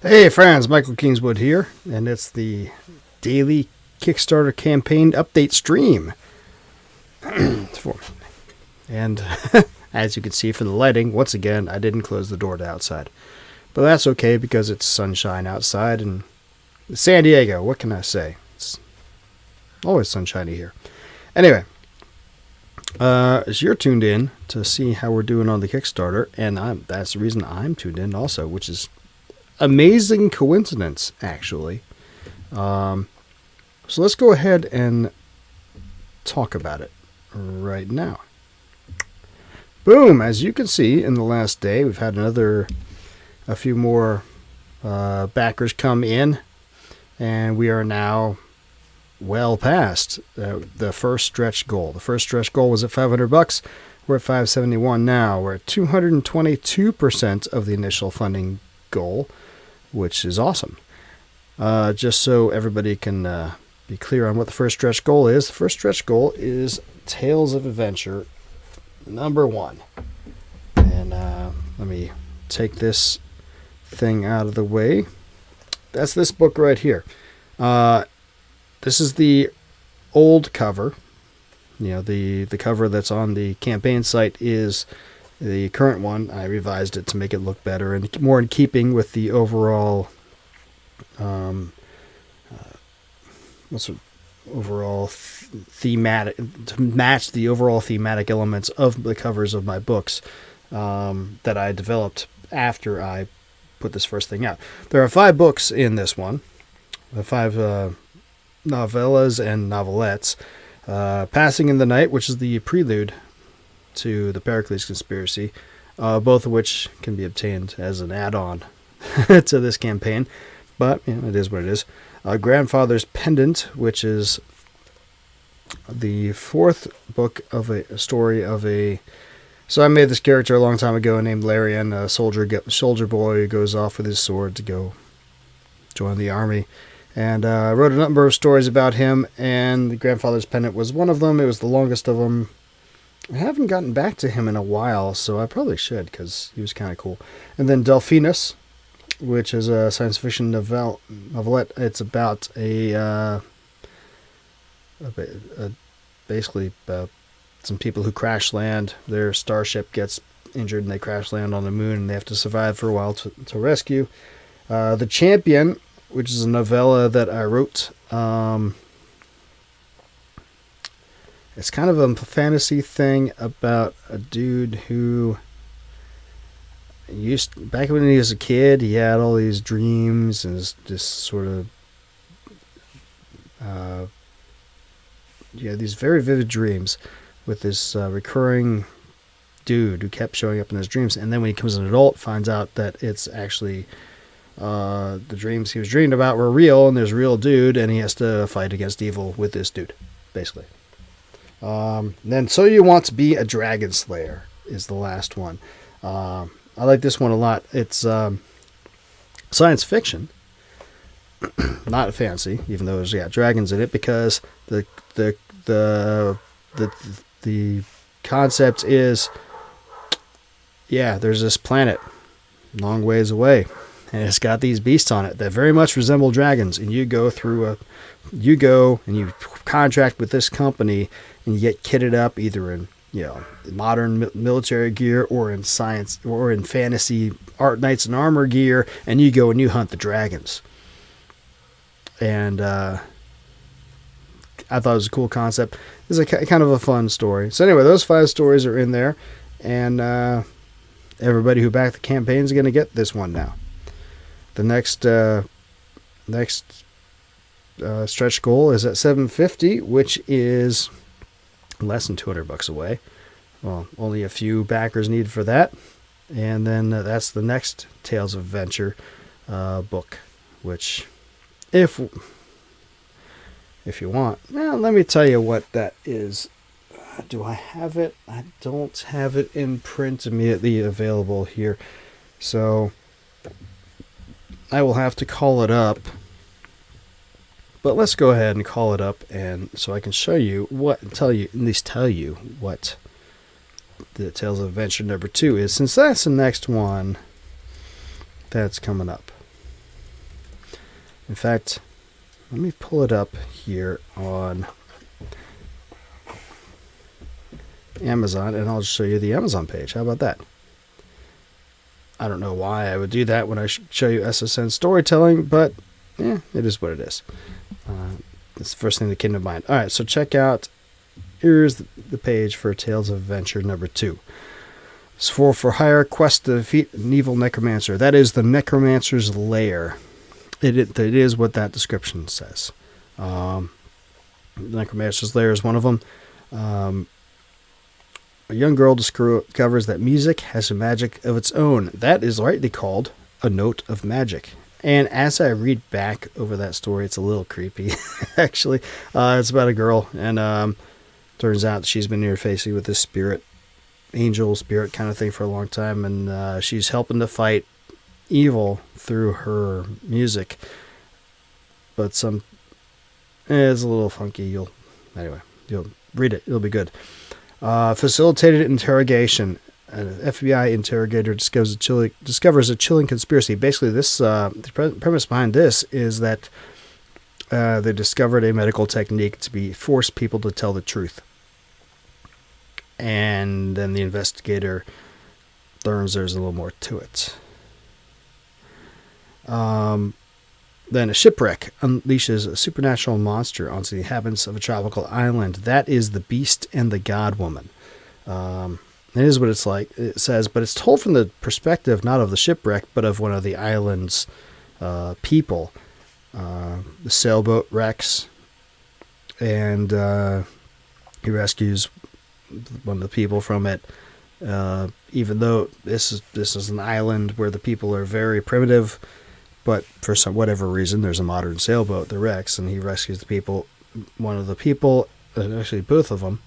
Hey friends, Michael Kingswood here, and it's the daily Kickstarter campaign update stream. And as you can see from the lighting, once again, I didn't close the door to outside. But that's okay because it's sunshine outside and San Diego, what can I say? It's always sunshiny here. Anyway, as you're tuned in to see how we're doing on the Kickstarter, and that's the reason I'm tuned in also, which is amazing coincidence, actually. So let's go ahead and talk about it right now. Boom! As you can see, in the last day, we've had a few more backers come in, and we are now well past the first stretch goal. The first stretch goal was at $500. We're at $571 now. We're at 222% of the initial funding goal, which is awesome. Just so everybody can be clear on what the first stretch goal is. The first stretch goal is Tales of Adventure #1. And let me take this thing out of the way. That's this book right here. This is the old cover. You know, the cover that's on the campaign site is the current one. I revised it to make it look better and more in keeping with the overall thematic, to match the overall thematic elements of the covers of my books that I developed after I put this first thing out. There are 5 books in this one, 5 novellas and novelettes. Passing in the Night, which is the prelude to the Pericles Conspiracy, both of which can be obtained as an add-on to this campaign, but you know, it is what it is. Grandfather's Pendant, which is the 4th book of a story of a... So I made this character a long time ago named Larian, a soldier boy who goes off with his sword to go join the army. And I wrote a number of stories about him, and the Grandfather's Pendant was one of them. It was the longest of them. I haven't gotten back to him in a while, so I probably should, because he was kind of cool. And then Delphinus, which is a science fiction novelette. It's about basically some people who crash land. Their starship gets injured, and they crash land on the moon, and they have to survive for a while to rescue. The Champion, which is a novella that I wrote. It's kind of a fantasy thing about a dude who back when he was a kid, he had all these dreams and just sort of these very vivid dreams with this recurring dude who kept showing up in his dreams, and then when he becomes an adult, finds out that it's actually the dreams he was dreaming about were real, and there's a real dude, and he has to fight against evil with this dude, basically. Then So You Want to Be a Dragon Slayer is the last one. I like this one a lot. It's science fiction, not fancy, even though there's dragons in it, because the concept is, there's this planet long ways away, and it's got these beasts on it that very much resemble dragons, and you go and you contract with this company, and you get kitted up either in modern military gear or in science or in fantasy art knights and armor gear, and you go and you hunt the dragons. And I thought it was a cool concept. It's a kind of a fun story. So anyway, those 5 stories are in there, and everybody who backed the campaign is going to get this one now. The next stretch goal is at $750, which is less than $200 away. Well, only a few backers needed for that, and then that's the next Tales of Adventure book, which, if you want, let me tell you what that is. Do I have it? I don't have it in print immediately available here, so I will have to call it up. But let's go ahead and call it up, and so I can show you tell you what the Tales of Adventure #2 is, since that's the next one that's coming up. In fact, let me pull it up here on Amazon, and I'll show you the Amazon page. How about that? I don't know why I would do that when I show you SSN storytelling, but it is what it is. It's the first thing that came to mind. All right, so check out, here's the page for Tales of Adventure number 2. It's for hire quest to defeat an evil necromancer. That is the necromancer's lair. It is what that description says. The necromancer's lair is one of them. A young girl discovers that music has a magic of its own. That is rightly called a note of magic. And as I read back over that story, it's a little creepy, actually. It's about a girl, and turns out she's been interfacing with this angel spirit kind of thing for a long time, and she's helping to fight evil through her music. But it's a little funky. You'll read it. It'll be good. Facilitated interrogation. An FBI interrogator discovers a chilling conspiracy. Basically, the premise behind this is that they discovered a medical technique to force people to tell the truth. And then the investigator learns there's a little more to it. Then a shipwreck unleashes a supernatural monster onto the inhabitants of a tropical island. That is the Beast and the God Woman. It is what it's like. It says, but it's told from the perspective not of the shipwreck, but of one of the island's people. The sailboat wrecks, and he rescues one of the people from it. Even though this is an island where the people are very primitive, but for whatever reason, there's a modern sailboat that wrecks, and he rescues the people. One of the people, actually both of them,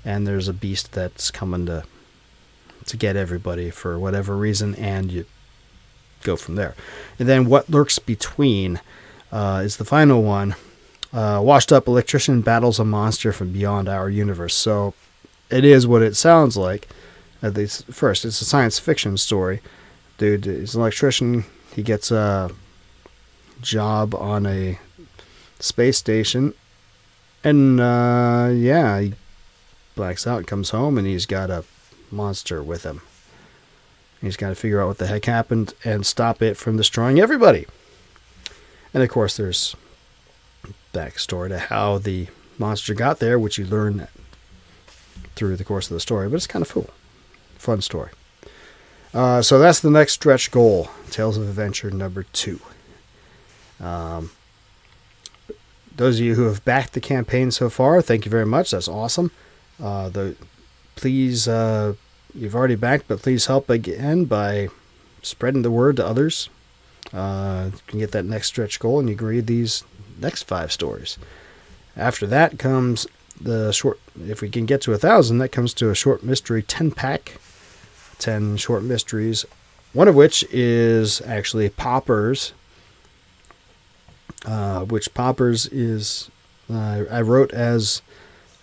and there's a beast that's coming to get everybody for whatever reason, and you go from there. And then what lurks between is the final one. Washed up electrician battles a monster from beyond our universe. So it is what it sounds like. At least first, it's a science fiction story. Dude is an electrician. He gets a job on a space station, and he blacks out and comes home, and he's got a monster with him. He's got to figure out what the heck happened and stop it from destroying everybody. And of course, there's backstory to how the monster got there, which you learn through the course of the story. But it's kind of cool, fun story. So that's the next stretch goal, Tales of Adventure number 2. Those of you who have backed the campaign so far, thank you very much. That's awesome. Please, you've already backed, but please help again by spreading the word to others. You can get that next stretch goal, and you can read these next 5 stories. After that comes the short, if we can get to 1,000, that comes to a short mystery 10-pack, 10 short mysteries, one of which is actually Poppers, which Poppers is, I wrote as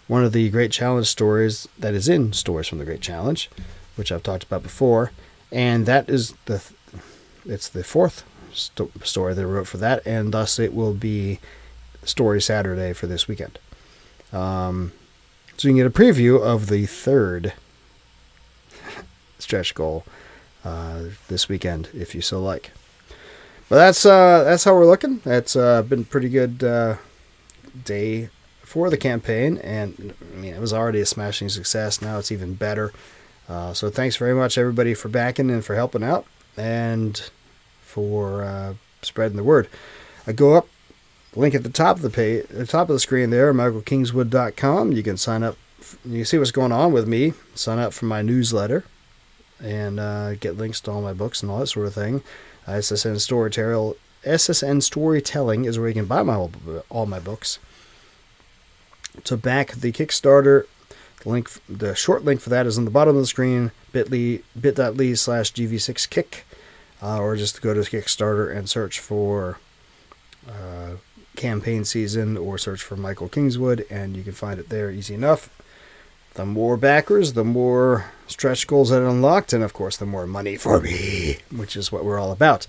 one of the Great Challenge stories that is in Stories from the Great Challenge, which I've talked about before, and that is it's the 4th story that I wrote for that, and thus it will be Story Saturday for this weekend. So you can get a preview of the 3rd stretch goal this weekend, if you so like. But that's how we're looking. That's been a pretty good day for the campaign, and I mean, it was already a smashing success. Now it's even better. So thanks very much, everybody, for backing and for helping out, and for spreading the word. I go up, link at the top of the page, the top of the screen there, michaelkingswood.com. You can sign up. You can see what's going on with me. Sign up for my newsletter, and get links to all my books and all that sort of thing. SSN Storytelling is where you can buy all my books. To back the Kickstarter, the short link for that is on the bottom of the screen, bit.ly/GV6Kick, or just go to Kickstarter and search for campaign season, or search for Michael Kingswood, and you can find it there easy enough. The more backers, the more stretch goals that are unlocked, and of course the more money for me, which is what we're all about.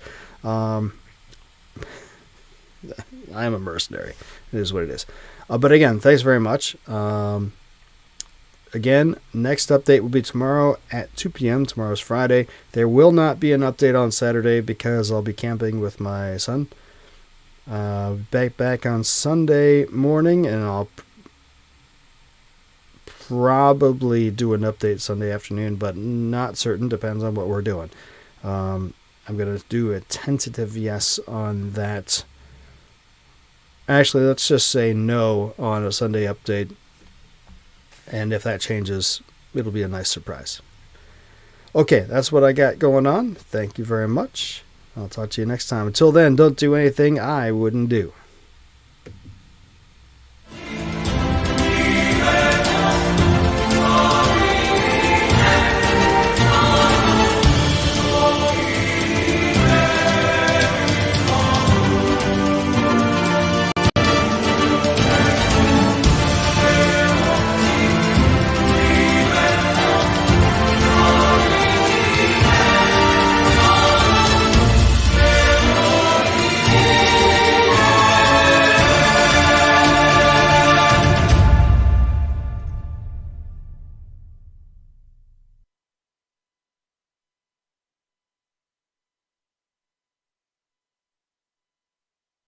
I am a mercenary. It is what it is. But again, thanks very much. Again, next update will be tomorrow at 2 p.m. Tomorrow's Friday. There will not be an update on Saturday because I'll be camping with my son. Back on Sunday morning, and I'll probably do an update Sunday afternoon, but not certain. Depends on what we're doing. I'm going to do a tentative yes on that. Actually, let's just say no on a Sunday update. And if that changes, it'll be a nice surprise. Okay, that's what I got going on. Thank you very much. I'll talk to you next time. Until then, don't do anything I wouldn't do.